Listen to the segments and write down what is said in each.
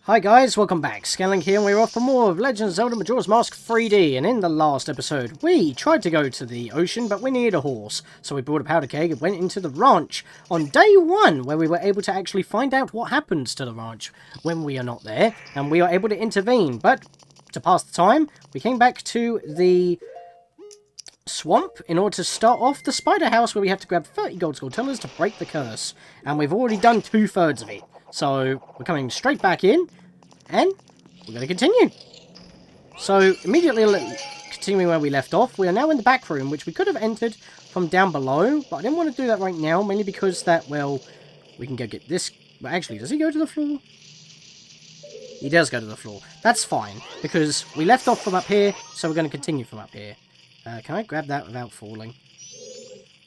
Hi guys, welcome back. Scatlink here, and we're off for more of Legend of Zelda Majora's Mask 3D. And in the last episode, we tried to go to the ocean, but we needed a horse. So we brought a powder keg and went into the ranch on day 1, where we were able to actually find out what happens to the ranch when we are not there. And we are able to intervene. But to pass the time, we came back to the swamp in order to start off the spider house, where we have to grab 30 gold skulltulas to break the curse. And we've already done 2/3 of it. So we're coming straight back in, and we're going to continue. So immediately continuing where we left off, we are now in the back room, which we could have entered from down below, but I didn't want to do that right now, mainly because that, well, we can go get this. But actually, does he go to the floor? He does go to the floor. That's fine, because we left off from up here, so we're going to continue from up here. Can I grab that without falling?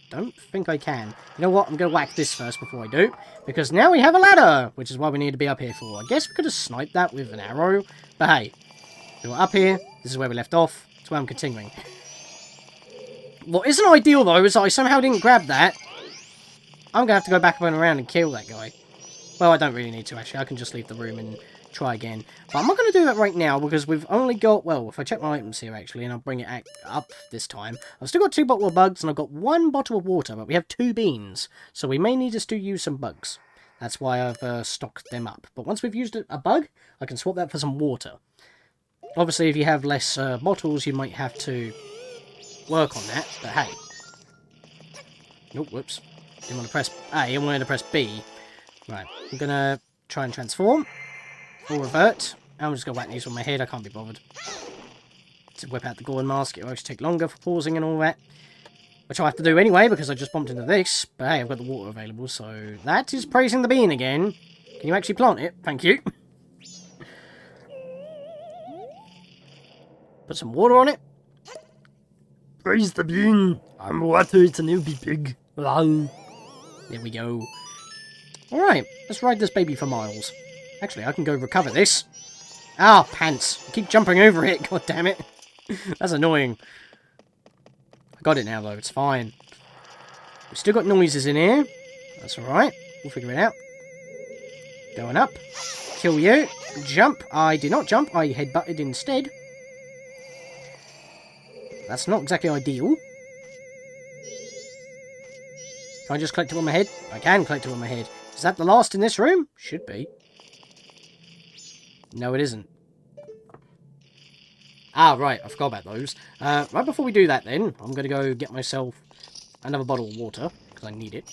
Don't think I can. You know what? I'm going to whack this first before I do. Because now we have a ladder, which is what we need to be up here for. I guess we could have sniped that with an arrow. But hey, we were up here. This is where we left off. That's where I'm continuing. What isn't ideal, though, is that I somehow didn't grab that. I'm going to have to go back and around and kill that guy. Well, I don't really need to, actually. I can just leave the room and try again. But I'm not going to do that right now, because we've only got, well, if I check my items here, actually, and I'll bring it up this time, I've still got 2 bottles of bugs, and I've got 1 bottle of water, but we have 2 beans, so we may need to still use some bugs. That's why I've stocked them up. But once we've used a bug, I can swap that for some water. Obviously, if you have less bottles, you might have to work on that, but hey. Oh, whoops. Didn't want to press A, I wanted to press B. Right, I'm going to try and transform. Full revert. I'm just going to whack these on my head. I can't be bothered. To whip out the Gorn mask. It'll actually take longer for pausing and all that. Which I'll have to do anyway, because I just bumped into this. But hey, I've got the water available, so that is praising the bean again. Can you actually plant it? Thank you. Put some water on it. Praise the bean. I'm water, it's a newbie pig. Wow. There we go. Alright, let's ride this baby for miles. Actually, I can go recover this. Ah, pants. I keep jumping over it. God damn it. That's annoying. I got it now, though. It's fine. We've still got noises in here. That's alright. We'll figure it out. Going up. Kill you. Jump. I did not jump. I headbutted instead. That's not exactly ideal. Can I just collect it on my head? I can collect it on my head. Is that the last in this room? Should be. No, it isn't. Ah, right. I forgot about those. Right before we do that, then, I'm going to go get myself another bottle of water, because I need it.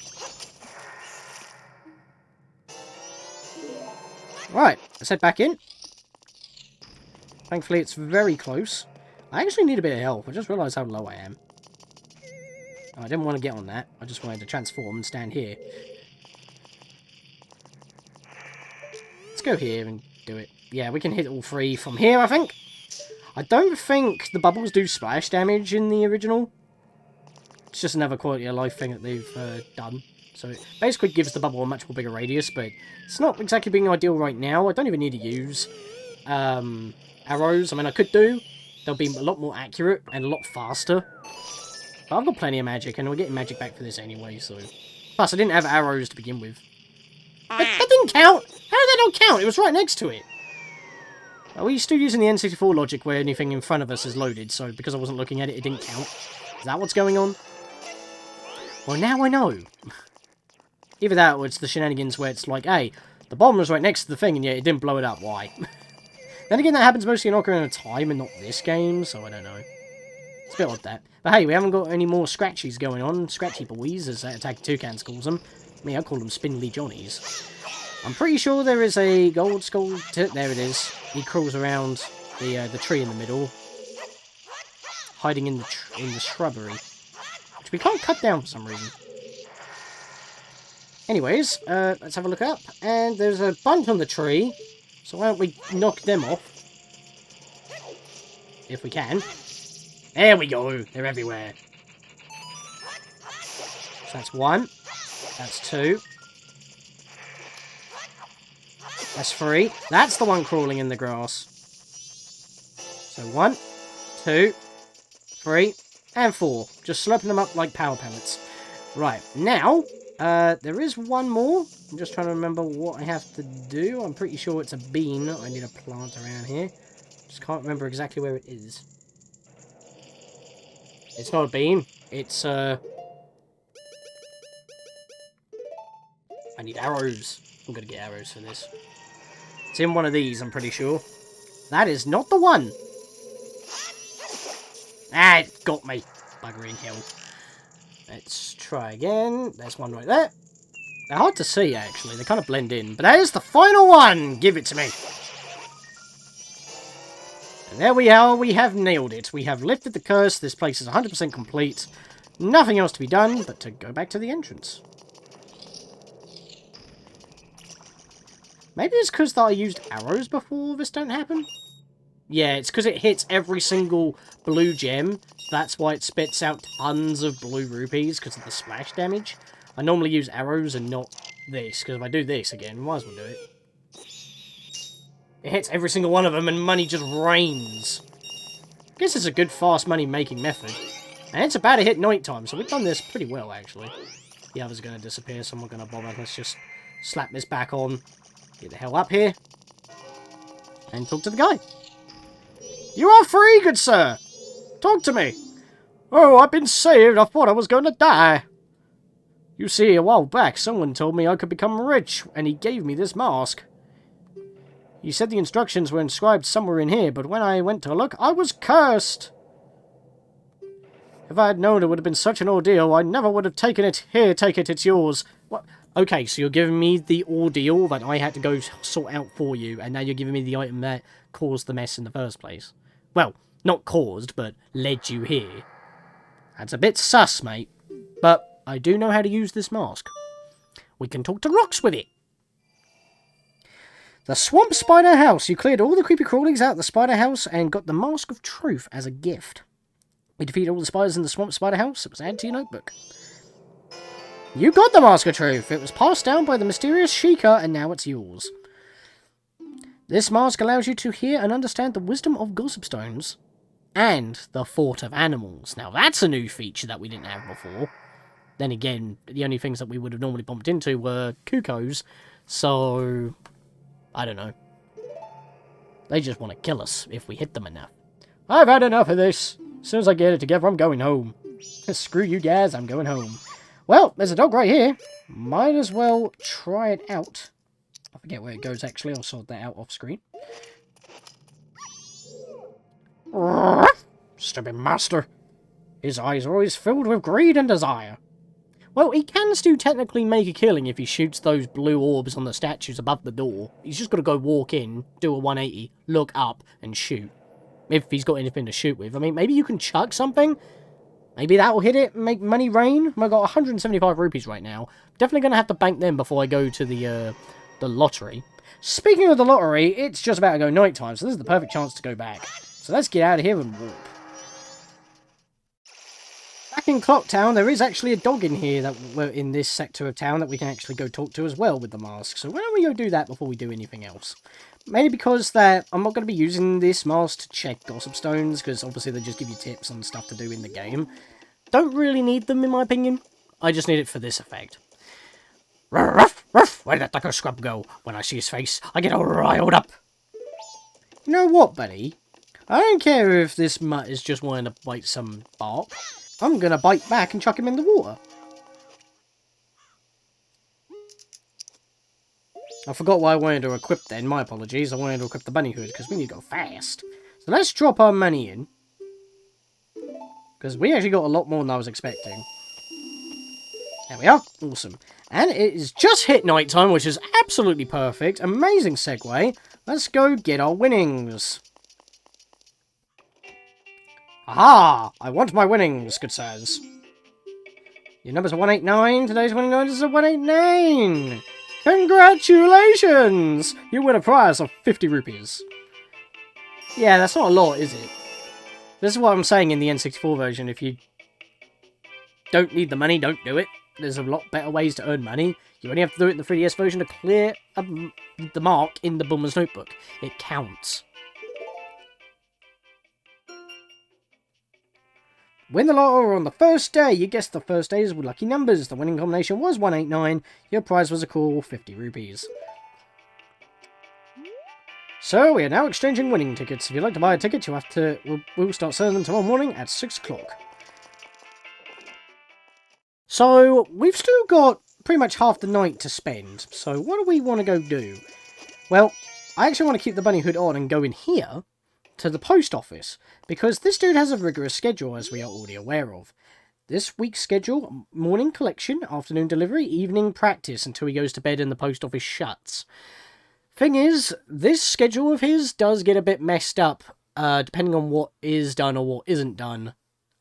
Right. Let's head back in. Thankfully, it's very close. I actually need a bit of help. I just realised how low I am. I didn't want to get on that. I just wanted to transform and stand here. Let's go here and do it. Yeah, we can hit all 3 from here, I think. I don't think the bubbles do splash damage in the original. It's just another quality of life thing that they've done. So it basically gives the bubble a much more bigger radius, but it's not exactly being ideal right now. I don't even need to use arrows. I mean, I could do. They'll be a lot more accurate and a lot faster. But I've got plenty of magic, and we're getting magic back for this anyway, so... Plus, I didn't have arrows to begin with. But that didn't count! How did that not count? It was right next to it! Are we still using the N64 logic where anything in front of us is loaded, so because I wasn't looking at it, it didn't count? Is that what's going on? Well, now I know. Either that, or it's the shenanigans where it's like, hey, the bomb was right next to the thing, and yet it didn't blow it up. Why? Then again, that happens mostly in Ocarina of Time, and not this game, so I don't know. It's a bit odd, that. But hey, we haven't got any more scratchies going on. Scratchy boys, as Attack Toucans calls them. Me, I call them Spindly Johnnies. I'm pretty sure there is a gold skull... There it is. He crawls around the tree in the middle. Hiding in the shrubbery. Which we can't cut down for some reason. Anyways, let's have a look up. And there's a bunch on the tree. So why don't we knock them off? If we can. There we go. They're everywhere. So that's 1. That's 2. That's 3. That's the one crawling in the grass. So 1, 2, 3, and 4. Just slurping them up like power pellets. Right, now, There is one more. I'm just trying to remember what I have to do. I'm pretty sure it's a bean I need to plant around here. Just can't remember exactly where it is. It's not a bean. It's, I need arrows. I'm gonna get arrows for this. It's in one of these, I'm pretty sure. That is not the one! Ah, it got me. Buggering hell. Let's try again. There's one right there. They're hard to see, actually. They kind of blend in. But that is the final one! Give it to me! And there we are. We have nailed it. We have lifted the curse. This place is 100% complete. Nothing else to be done but to go back to the entrance. Maybe it's because I used arrows before this don't happen? Yeah, it's because it hits every single blue gem. That's why it spits out tons of blue rupees, because of the splash damage. I normally use arrows and not this, because if I do this again, I might as well do it. It hits every single one of them, and money just rains. I guess it's a good fast money making method. And it's about to hit night time, so we've done this pretty well, actually. The others are going to disappear, so I'm not going to bother. Let's just slap this back on. Get the hell up here. And talk to the guy. You are free, good sir! Talk to me! Oh, I've been saved. I thought I was going to die. You see, a while back, someone told me I could become rich, and he gave me this mask. He said the instructions were inscribed somewhere in here, but when I went to look, I was cursed. If I had known it would have been such an ordeal, I never would have taken it. Here, take it, it's yours. What? Okay, so you're giving me the ordeal that I had to go sort out for you, and now you're giving me the item that caused the mess in the first place. Well, not caused, but led you here. That's a bit sus, mate. But I do know how to use this mask. We can talk to rocks with it. The Swamp Spider House. You cleared all the creepy crawlies out of the spider house and got the Mask of Truth as a gift. We defeated all the spiders in the Swamp Spider House. It was added to your notebook. You got the Mask of Truth. It was passed down by the mysterious Sheikah, and now it's yours. This mask allows you to hear and understand the wisdom of gossip stones and the thought of animals. Now, that's a new feature that we didn't have before. Then again, the only things that we would have normally bumped into were cuckoos, so I don't know. They just want to kill us if we hit them enough. I've had enough of this. As soon as I get it together, I'm going home. Screw you guys, I'm going home. Well, there's a dog right here. Might as well try it out. I forget where it goes, actually. I'll sort that out off screen. Stupid master. His eyes are always filled with greed and desire. Well, he can still technically make a killing if he shoots those blue orbs on the statues above the door. He's just got to go walk in, do a 180, look up, and shoot. If he's got anything to shoot with. I mean, maybe you can chuck something. Maybe that will hit it and make money rain. I've got 175 rupees right now. Definitely going to have to bank them before I go to the lottery. Speaking of the lottery, it's just about to go night time, so this is the perfect chance to go back. So let's get out of here and warp. Back in Clocktown, there is actually a dog in here that we're in this sector of town that we can actually go talk to as well with the mask. So why don't we go do that before we do anything else? Mainly because that I'm not going to be using this mask to check gossip stones, because obviously they just give you tips on stuff to do in the game. Don't really need them, in my opinion. I just need it for this effect. Ruff, ruff, ruff. Where did that ducker scrub go? When I see his face, I get all riled up. You know what, buddy? I don't care if this mutt is just wanting to bite some bark. I'm going to bite back and chuck him in the water. I forgot what I wanted to equip then. My apologies. I wanted to equip the bunny hood because we need to go fast. So let's drop our money in. Because we actually got a lot more than I was expecting. There we are. Awesome. And it is just hit night time, which is absolutely perfect. Amazing segue. Let's go get our winnings. Aha! I want my winnings, good sirs. Your number's a 189. Today's winning number is a 189. Congratulations! You win a prize of 50 rupees. Yeah, that's not a lot, is it? This is what I'm saying in the N64 version. If you don't need the money, don't do it. There's a lot better ways to earn money. You only have to do it in the 3DS version to clear the mark in the Boomer's Notebook. It counts. Win the lotto on the first day. You guessed the first days with lucky numbers. The winning combination was 189. Your prize was a cool 50 rupees. So, we are now exchanging winning tickets. If you'd like to buy a ticket, you have to... We'll start selling them tomorrow morning at 6 o'clock. So, we've still got pretty much half the night to spend. So, what do we want to go do? Well, I actually want to keep the bunny hood on and go in here to the post office, because this dude has a rigorous schedule, as we are already aware of. This week's schedule: morning collection, afternoon delivery, evening practice until he goes to bed and the post office shuts. Thing is, this schedule of his does get a bit messed up, depending on what is done or what isn't done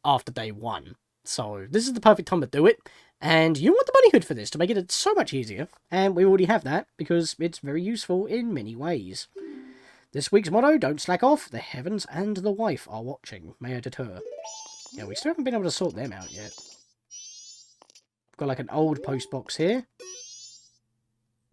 after day 1. So, this is the perfect time to do it, and you want the bunny hood for this to make it so much easier, and we already have that, because it's very useful in many ways. This week's motto: don't slack off, the heavens and the wife are watching, may I deter. Yeah, we still haven't been able to sort them out yet. We've got like an old post box here.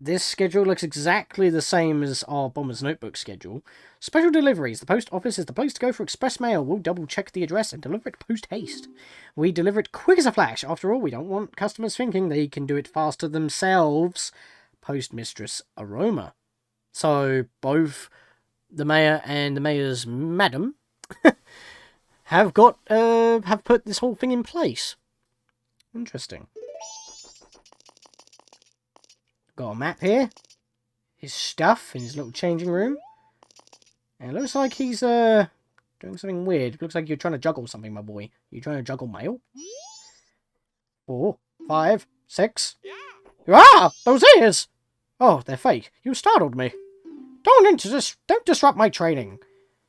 This schedule looks exactly the same as our Bomber's Notebook schedule. Special deliveries. The post office is the place to go for express mail. We'll double check the address and deliver it post haste. We deliver it quick as a flash. After all, we don't want customers thinking they can do it faster themselves. Post Mistress Aroma. So, both the mayor and the mayor's madam have put this whole thing in place. Interesting. Got a map here. His stuff in his little changing room. And it looks like he's doing something weird. It looks like you're trying to juggle something, my boy. You trying to juggle mail? 4, 5, 6. Ah! Those ears! Oh, they're fake. You startled me. Don't disrupt my training.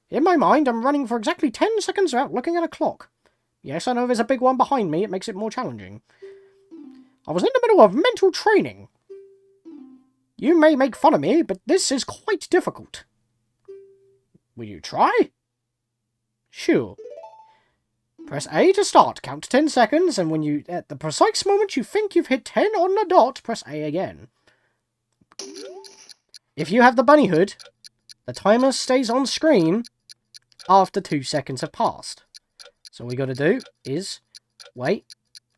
In my mind, I'm running for exactly 10 seconds without looking at a clock. Yes, I know there's a big one behind me. It makes it more challenging. I was in the middle of mental training. You may make fun of me, but this is quite difficult. Will you try? Sure. Press A to start. Count to 10 seconds, and when you, at the precise moment you think you've hit 10 on the dot, press A again. If you have the bunny hood, the timer stays on screen after 2 seconds have passed. So all we gotta do is wait.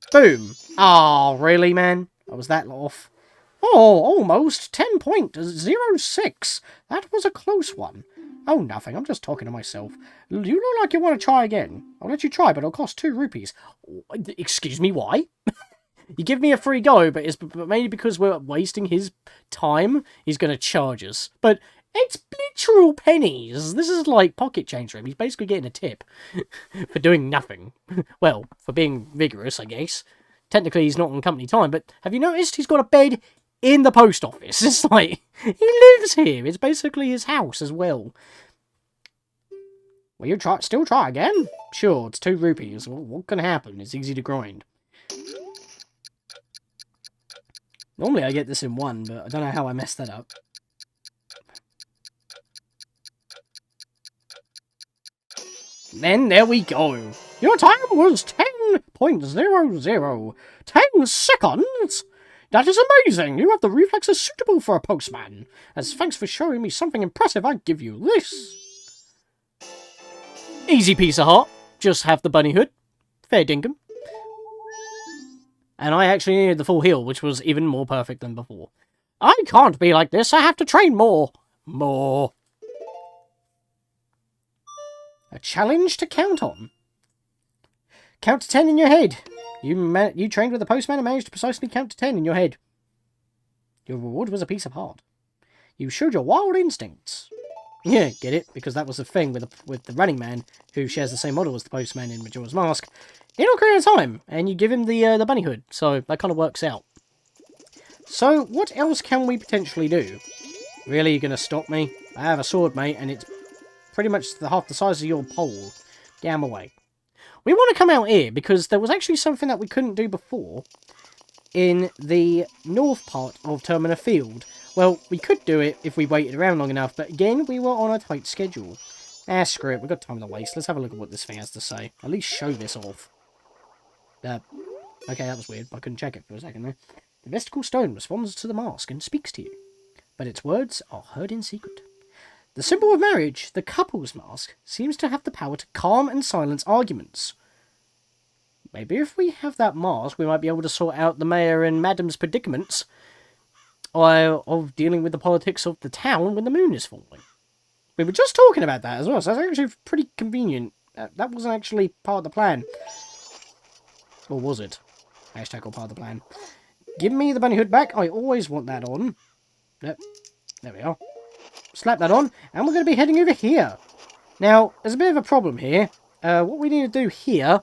Boom! Oh, really, man? I was that off. Oh, almost 10.06. That was a close one. Oh, nothing. I'm just talking to myself. You look like you want to try again. I'll let you try, but it'll cost 2 rupees. Excuse me, why? You give me a free go, but maybe because we're wasting his time, he's going to charge us. But it's literal pennies. This is like pocket change for him. He's basically getting a tip for doing nothing. Well, for being vigorous, I guess. Technically, he's not on company time, but have you noticed he's got a bed in the post office? It's like, he lives here. It's basically his house as well. Will you still try again? Sure, it's 2 rupees. Well, what can happen? It's easy to grind. Normally I get this in 1, but I don't know how I messed that up. Then there we go. Your time was 10.00. 10 seconds? That is amazing! You have the reflexes suitable for a postman. As thanks for showing me something impressive, I give you this. Easy piece of heart. Just have the bunny hood. Fair dinkum. And I actually needed the full heal, which was even more perfect than before. I can't be like this. I have to train more. More. A challenge to count on. Count to 10 in your head. You trained with the postman and managed to precisely count to 10 in your head. Your reward was a piece of heart. You showed your wild instincts. Yeah, get it? Because that was the thing with the running man, who shares the same model as the postman in Majora's Mask. In Ocarina of Time, and you give him the bunny hood, so that kind of works out. So, what else can we potentially do? Really, you're going to stop me? I have a sword, mate, and it's pretty much half the size of your pole. Get out of my way. We want to come out here, because there was actually something that we couldn't do before in the north part of Termina Field. Well, we could do it if we waited around long enough, but again, we were on a tight schedule. Ah, screw it, we've got time to waste. Let's have a look at what this thing has to say. At least show this off. Okay, that was weird. I couldn't check it for a second there. The vesticle stone responds to the mask and speaks to you, but its words are heard in secret. The symbol of marriage, the couple's mask, seems to have the power to calm and silence arguments. Maybe if we have that mask, we might be able to sort out the mayor and madam's predicaments of dealing with the politics of the town when the moon is falling. We were just talking about that as well, so that's actually pretty convenient. That wasn't actually part of the plan. Or was it? Hashtag all part of the plan. Give me the bunny hood back. I always want that on. Yep. There we are. Slap that on. And we're going to be heading over here. Now, there's a bit of a problem here. What we need to do here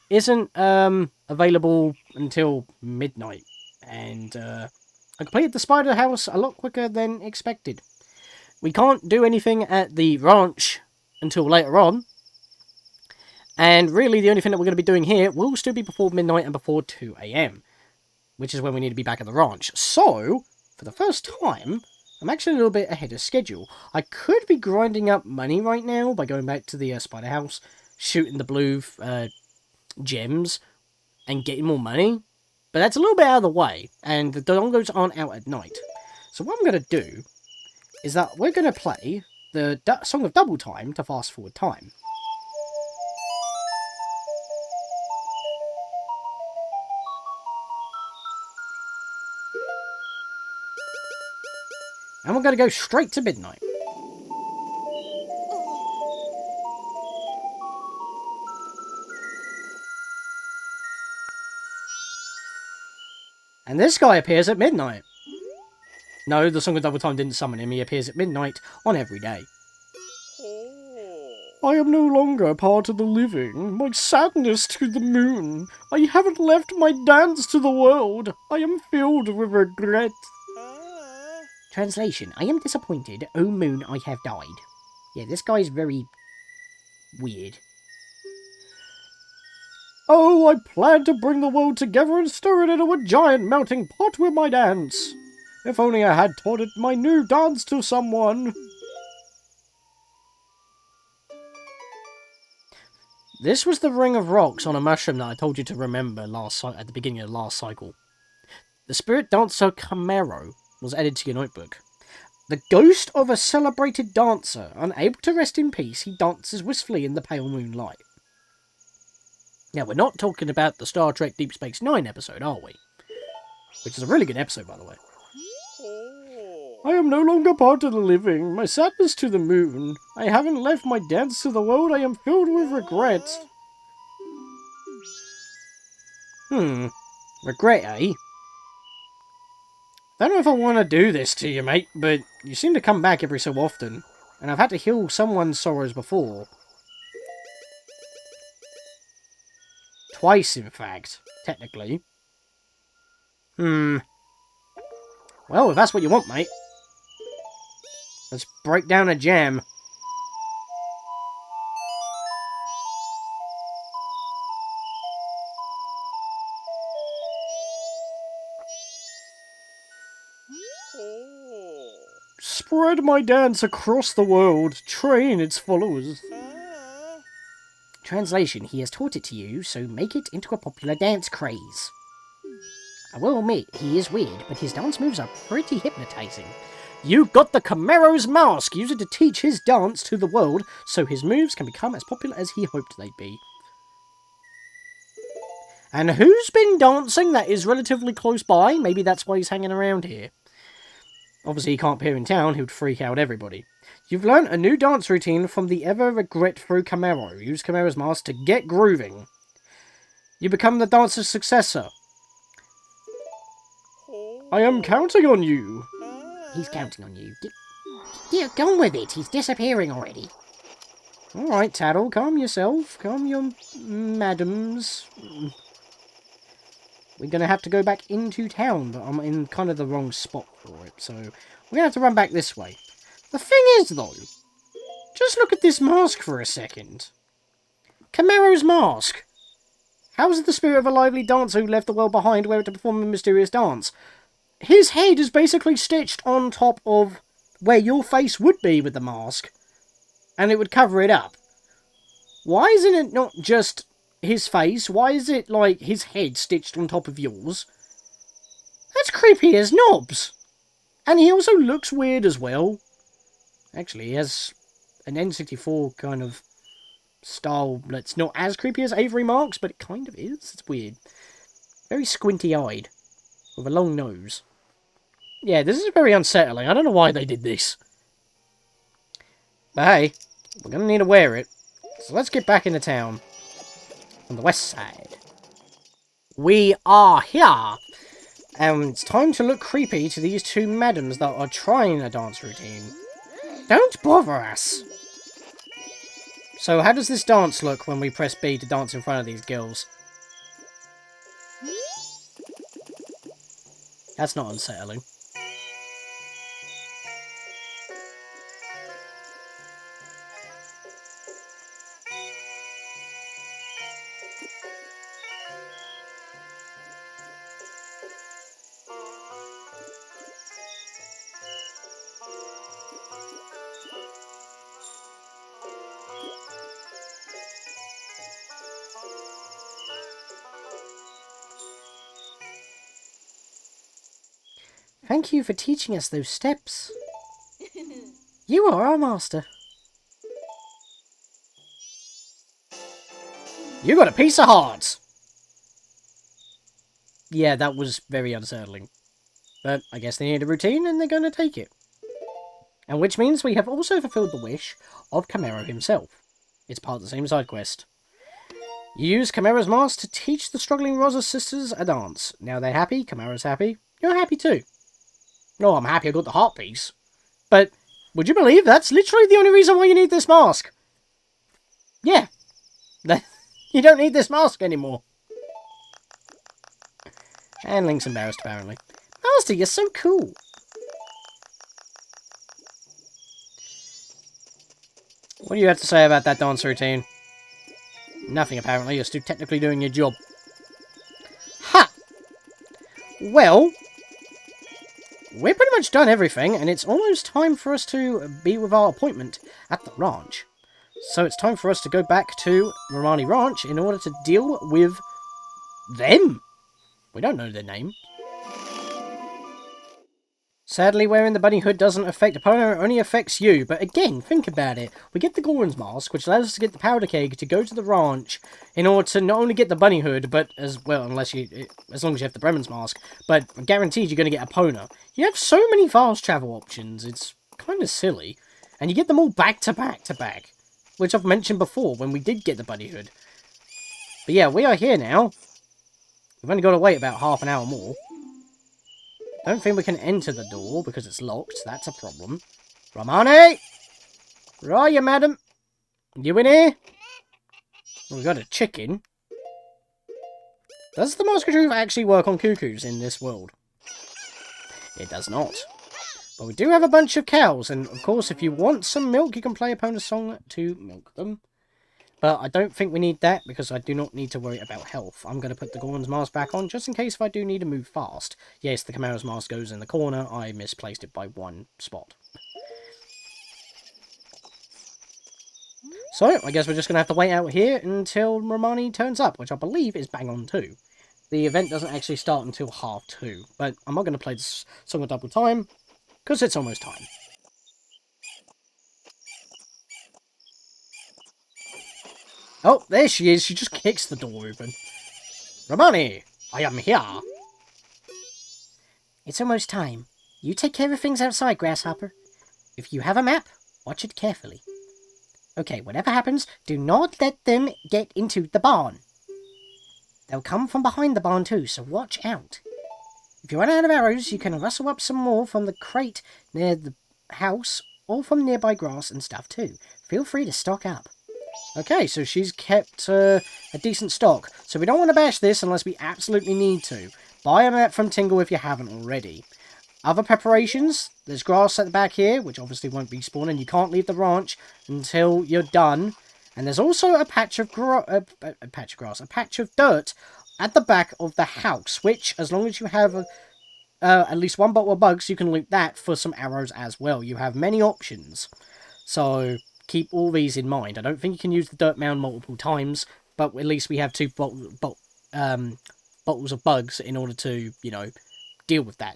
isn't available until midnight. And I completed the spider house a lot quicker than expected. We can't do anything at the ranch until later on. And really, the only thing that we're going to be doing here will still be before midnight and before 2 AM. Which is when we need to be back at the ranch. So, for the first time, I'm actually a little bit ahead of schedule. I could be grinding up money right now by going back to the spider house, shooting the blue gems, and getting more money. But that's a little bit out of the way, and the dongos aren't out at night. So what I'm going to do is that we're going to play the Song of Double Time to fast forward time. And we're going to go straight to midnight. And this guy appears at midnight. No, the Song of Double Time didn't summon him. He appears at midnight on every day. I am no longer part of the living. My sadness to the moon. I haven't left my dance to the world. I am filled with regret. Translation, I am disappointed. Oh moon, I have died. Yeah, this guy's very weird. Oh, I plan to bring the world together and stir it into a giant melting pot with my dance. If only I had taught it my new dance to someone. This was the ring of rocks on a mushroom that I told you to remember at the beginning of the last cycle. The spirit dancer Camaro was added to your notebook. The ghost of a celebrated dancer, unable to rest in peace, he dances wistfully in the pale moonlight. Now, we're not talking about the Star Trek Deep Space Nine episode, are we? Which is a really good episode, by the way. I am no longer part of the living. My sadness to the moon. I haven't left my dance to the world. I am filled with regret. Regret, eh? I don't know if I want to do this to you, mate, but you seem to come back every so often. And I've had to heal someone's sorrows before. Twice, in fact, technically. Well, if that's what you want, mate. Let's break down a jam. Spread my dance across the world. Train its followers. Translation, he has taught it to you, so make it into a popular dance craze. I will admit, he is weird, but his dance moves are pretty hypnotizing. You got the Camaro's mask! Use it to teach his dance to the world, so his moves can become as popular as he hoped they'd be. And who's been dancing that is relatively close by? Maybe that's why he's hanging around here. Obviously, he can't appear in town, he would freak out everybody. You've learnt a new dance routine from the ever-regret-through Camaro. Use Camaro's mask to get grooving. You become the dancer's successor. I am counting on you. He's counting on you. Get on with it. He's disappearing already. Alright, Tattle. Calm yourself. Calm your madams. We're going to have to go back into town, but I'm in kind of the wrong spot for it. So, we're going to have to run back this way. The thing is, though, just look at this mask for a second. Camaro's mask. How is it the spirit of a lively dancer who left the world behind where to perform a mysterious dance? His head is basically stitched on top of where your face would be with the mask. And it would cover it up. Why isn't it not just his face? Why is it, like, his head stitched on top of yours? That's creepy as knobs. And he also looks weird as well. Actually, he has an N64 kind of style that's not as creepy as Avery Marks, but it kind of is. It's weird. Very squinty-eyed, with a long nose. Yeah, this is very unsettling. I don't know why they did this. But hey, we're going to need to wear it. So let's get back into town. On the west side. We are here! And it's time to look creepy to these two madams that are trying a dance routine. Don't bother us! So how does this dance look when we press B to dance in front of these girls? That's not unsettling. Thank you for teaching us those steps. You are our master. You got a piece of heart! Yeah, that was very unsettling. But I guess they need a routine and they're going to take it. And which means we have also fulfilled the wish of Camaro himself. It's part of the same side quest. You use Camaro's mask to teach the struggling Rosa sisters a dance. Now they're happy, Camaro's happy, you're happy too. No, I'm happy I got the heart piece. But, would you believe that's literally the only reason why you need this mask? Yeah. You don't need this mask anymore. And Link's embarrassed, apparently. Master, you're so cool. What do you have to say about that dance routine? Nothing, apparently. You're still technically doing your job. Ha! Well, we're pretty much done everything, and it's almost time for us to be with our appointment at the ranch. So it's time for us to go back to Romani Ranch in order to deal with them. We don't know their name. Sadly, wearing the bunny hood doesn't affect Epona, it only affects you. But again, think about it. We get the Goron's mask, which allows us to get the powder keg to go to the ranch in order to not only get the bunny hood, but as well, as long as you have the Bremen's mask, but guaranteed you're going to get Epona. You have so many fast travel options, it's kind of silly. And you get them all back to back to back, which I've mentioned before when we did get the bunny hood. But yeah, we are here now. We've only got to wait about half an hour more. Don't think we can enter the door because it's locked. That's a problem. Romani! Where are you, madam? You in here? We've got a chicken. Does the Mask of Truth actually work on cuckoos in this world? It does not. But we do have a bunch of cows, and of course, if you want some milk, you can play Epona's song to milk them. But I don't think we need that, because I do not need to worry about health. I'm going to put the Goron's mask back on, just in case if I do need to move fast. Yes, the Camaro's mask goes in the corner. I misplaced it by one spot. So, I guess we're just going to have to wait out here until Romani turns up, which I believe is bang on 2. The event doesn't actually start until 2:30, but I'm not going to play this song a double time, because it's almost time. Oh, there she is. She just kicks the door open. Romani, I am here. It's almost time. You take care of things outside, Grasshopper. If you have a map, watch it carefully. Okay, whatever happens, do not let them get into the barn. They'll come from behind the barn too, so watch out. If you run out of arrows, you can rustle up some more from the crate near the house, or from nearby grass and stuff too. Feel free to stock up. Okay, so she's kept a decent stock. So we don't want to bash this unless we absolutely need to. Buy a map from Tingle if you haven't already. Other preparations, there's grass at the back here, which obviously won't be spawning. You can't leave the ranch until you're done. And there's also a patch of dirt at the back of the house, which, as long as you have at least one bottle of bugs, you can loot that for some arrows as well. You have many options. So keep all these in mind. I don't think you can use the dirt mound multiple times, but at least we have 2 bottles of bugs in order to, you know, deal with that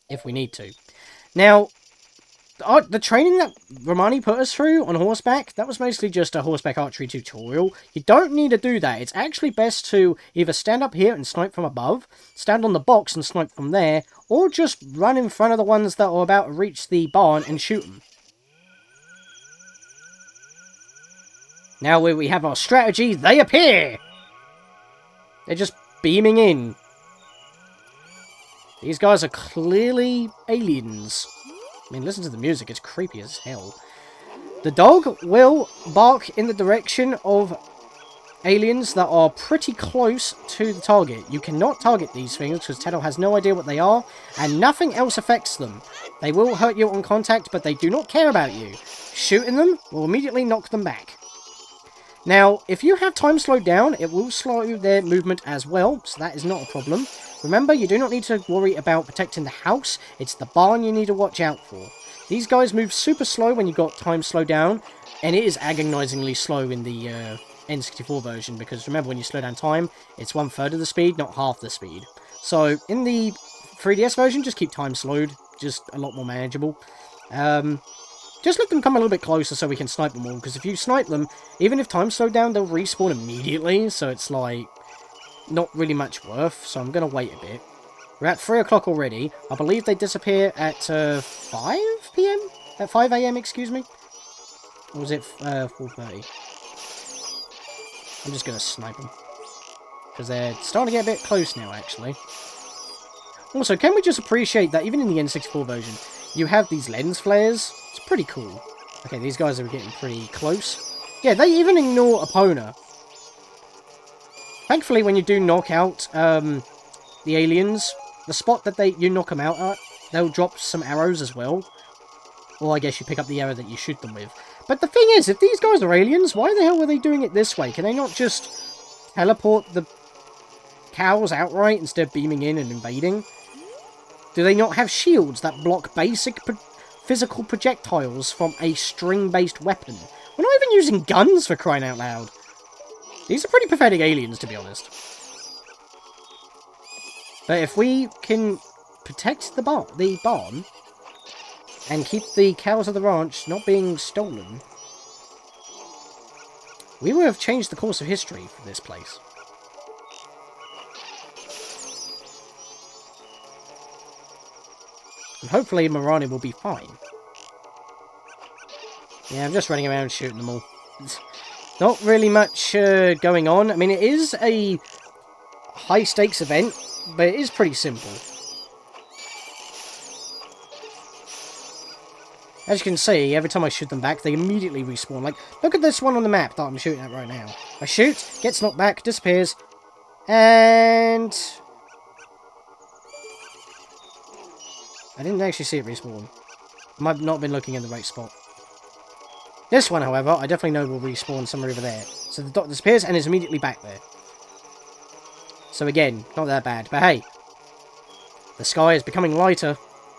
if we need to. Now, the training that Romani put us through on horseback, that was mostly just a horseback archery tutorial. You don't need to do that. It's actually best to either stand up here and snipe from above, stand on the box and snipe from there, or just run in front of the ones that are about to reach the barn and shoot them. Now we have our strategy, they appear! They're just beaming in. These guys are clearly aliens. I mean, listen to the music, it's creepy as hell. The dog will bark in the direction of aliens that are pretty close to the target. You cannot target these things because Teddle has no idea what they are, and nothing else affects them. They will hurt you on contact, but they do not care about you. Shooting them will immediately knock them back. Now, if you have time slowed down, it will slow their movement as well, so that is not a problem. Remember, you do not need to worry about protecting the house, it's the barn you need to watch out for. These guys move super slow when you got time slowed down, and it is agonizingly slow in the N64 version, because remember, when you slow down time, it's 1/3 of the speed, not half the speed. So, in the 3DS version, just keep time slowed, just a lot more manageable. Just let them come a little bit closer so we can snipe them all, because if you snipe them, even if time's slowed down, they'll respawn immediately, so it's like, not really much worth, so I'm going to wait a bit. We're at 3 o'clock already. I believe they disappear at 5 PM? At 5 AM, excuse me? Or was it 4:30? I'm just going to snipe them. Because they're starting to get a bit close now, actually. Also, can we just appreciate that even in the N64 version, you have these lens flares? It's pretty cool. Okay, these guys are getting pretty close. Yeah, they even ignore Epona. Thankfully, when you do knock out the aliens, the spot that you knock them out at, they'll drop some arrows as well. Or I guess you pick up the arrow that you shoot them with. But the thing is, if these guys are aliens, why the hell were they doing it this way? Can they not just teleport the cows outright instead of beaming in and invading? Do they not have shields that block basic physical projectiles from a string-based weapon? We're not even using guns, for crying out loud. These are pretty pathetic aliens, to be honest. But if we can protect the barn and keep the cows of the ranch not being stolen, we will have changed the course of history for this place. And hopefully Marani will be fine. Yeah, I'm just running around shooting them all. Not really much going on. I mean, it is a high-stakes event, but it is pretty simple. As you can see, every time I shoot them back, they immediately respawn. Like, look at this one on the map that I'm shooting at right now. I shoot, gets knocked back, disappears, and I didn't actually see it respawn. I might have not been looking in the right spot. This one, however, I definitely know will respawn somewhere over there. So the dot disappears and is immediately back there. So again, not that bad. But hey, the sky is becoming lighter,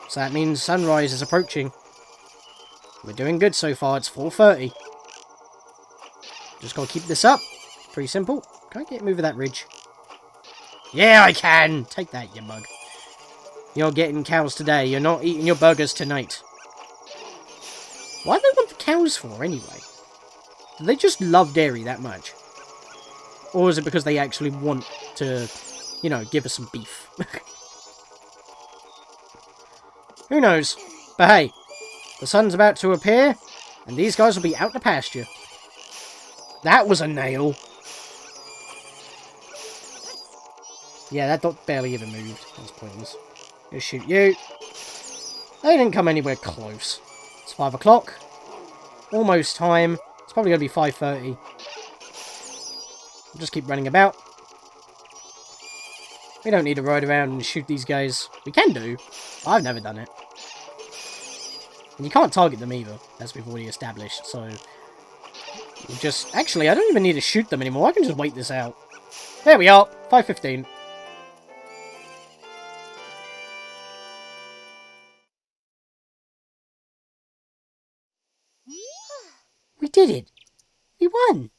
so that means sunrise is approaching. We're doing good so far. It's 4:30. Just gotta keep this up. Pretty simple. Can I get him over that ridge? Yeah, I can! Take that, you mug. You're getting cows today. You're not eating your burgers tonight. Why do they want the cows for, anyway? Do they just love dairy that much? Or is it because they actually want to, you know, give us some beef? Who knows? But hey, the sun's about to appear, and these guys will be out to pasture. That was a nail. Yeah, that dot barely even moved. That's pointless. Go shoot you. They didn't come anywhere close. It's 5 o'clock. Almost time. It's probably going to be 5:30. I'll just keep running about. We don't need to ride around and shoot these guys. We can do. I've never done it. And you can't target them either, as we've already established, so we'll just... Actually, I don't even need to shoot them anymore. I can just wait this out. There we are. 5:15. We did it! We won!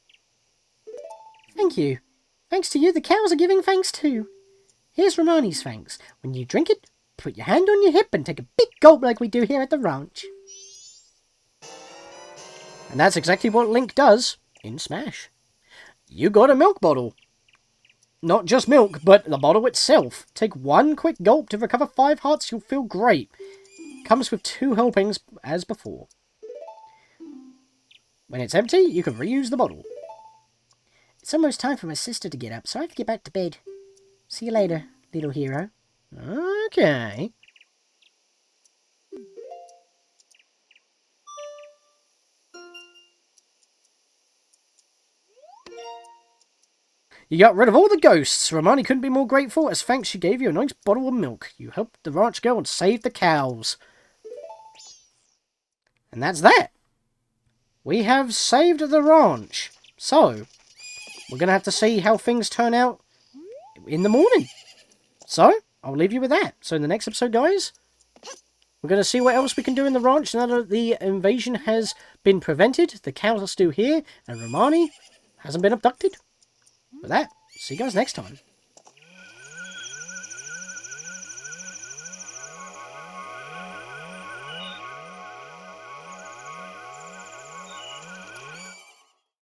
Thank you. Thanks to you, the cows are giving thanks too. Here's Romani's thanks. When you drink it, put your hand on your hip and take a big gulp like we do here at the ranch. And that's exactly what Link does in Smash. You got a milk bottle. Not just milk, but the bottle itself. Take one quick gulp to recover 5 hearts, you'll feel great. Comes with 2 helpings as before. When it's empty, you can reuse the bottle. It's almost time for my sister to get up, so I have to get back to bed. See you later, little hero. Okay. You got rid of all the ghosts. Romani couldn't be more grateful. As thanks, she gave you a nice bottle of milk. You helped the ranch girl and saved the cows. And that's that. We have saved the ranch. So, we're going to have to see how things turn out in the morning. So, I'll leave you with that. So, in the next episode, guys, we're going to see what else we can do in the ranch now that the invasion has been prevented. The cows are still here, and Romani hasn't been abducted. With that, see you guys next time.